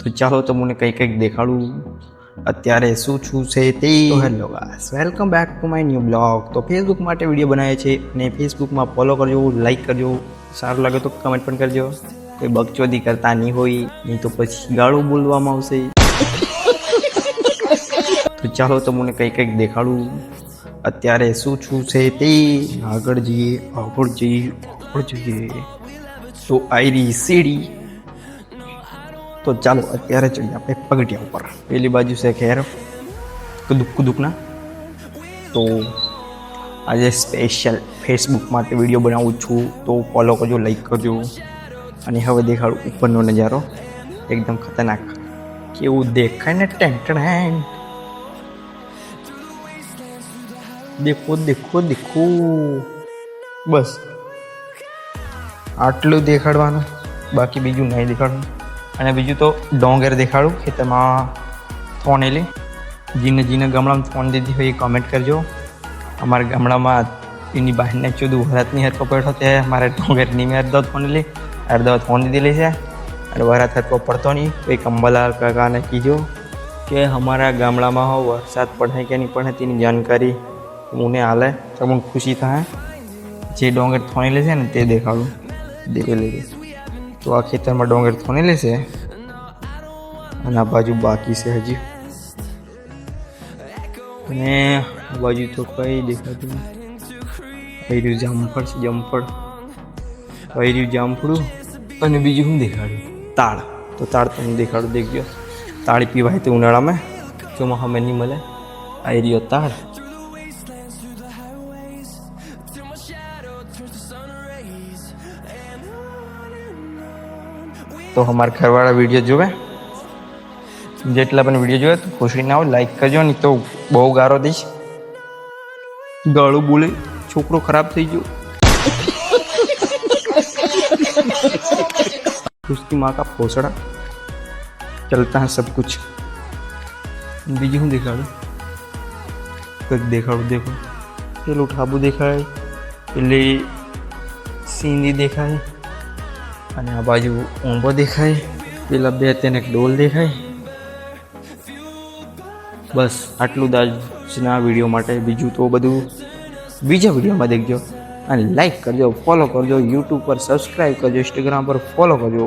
તો ચાલો તમને કંઈક દેખાડું અત્યારે શું છું છે તે. Hello guys, welcome back to my new blog. તો ફેસબુક માટે વિડીયો બનાવે છે અને ફેસબુકમાં ફોલો કરજો, લાઈક કરજો, સારું લાગે તો કમેન્ટ પણ કરજો. કોઈ બકચોદી કરતા નહીં હોય, નહીં તો પછી ગાળું બોલવામાં આવશે. તો ચાલો તમને કંઈક દેખાડું અત્યારે શું છું છે તે. આગળ જઈએ. તો આયરી સીડી. તો ચાલો અત્યારે ચડીએ આપણે પગથિયા ઉપર. પેલી બાજુ છે ખેર કુદુકના. તો આજે સ્પેશિયલ ફેસબુક માટે વિડીયો બનાવું છું, તો ફોલો કરજો, લાઈક કરજો. અને હવે દેખાડું ઉપરનો નજારો, એકદમ ખતરનાક કેવું દેખાય ને. ટેન્ટણ દેખો બસ આટલું દેખાડવાનું, બાકી બીજું નહીં દેખાડવાનું. અને બીજું તો ડોંગર દેખાડું ખેતરમાં થોનેલી. જીને ગામડામાં થોન દીધી હોય એ કમેન્ટ કરજો. અમારા ગામડામાં એની બહારને ચૂદું વરાતની હાથો પડ્યો તે મારે ડોંગરની મેં અડધો થોનેલી અડધો થોન દીધેલી છે. અને વરાત હાથો પડતો નહીં. કોઈ કંબલાલ કાકાને કીધું કે અમારા ગામડામાં હો વરસાદ પડે કે નહીં પડે તેની જાણકારી મને હાલે તો મને ખુશી થાય. જે ડોંગર થોનેલી છે ને તે દેખાડું. દેખેલી તો આ ખેતરમાં ડોંગર થોનેલી છે અને આ બાજુ બાકી છે હજી. અને આ બાજુ તો કઈ દેખાતું રહ્યું. જામફળ છે, જામફળું. અને બીજું શું દેખાડ્યું? તાળ. તો તાળ તમને દેખાડું, દેખજો. તાળી પીવાય તો ઉનાળામાં ચોમાં અમે નહીં મળે. આવી રહ્યો તાળ. તો અમારા ઘરવાળા વિડીયો જોવે, જેટલા પણ વિડીયો જોવે તો ખુશી ના હોય લાઈક કરજો, નહીં તો બહુ ગારો દઈશ. ગાળું બોલે છોકરો ખરાબ થઈ ગયો. उसकी माँ का पोसड़ा चलता है सब कुछ. બીજું શું દેખાડું? કંઈક દેખાડું. દેખો પેલું ઠાબુ દેખાય, પેલી સીંદી દેખાય, અને આ બાજુ ઊંભો દેખાય, પેલા બે તેને ડોલ દેખાય. બસ આટલું જ આજના વિડીયો માટે. બીજું તો બધું બીજા વિડીયોમાં દેખજો. અને લાઈક કરજો, ફોલો કરજો, યુટ્યુબ પર સબસ્ક્રાઈબ કરજો, ઇન્સ્ટાગ્રામ પર ફોલો કરજો.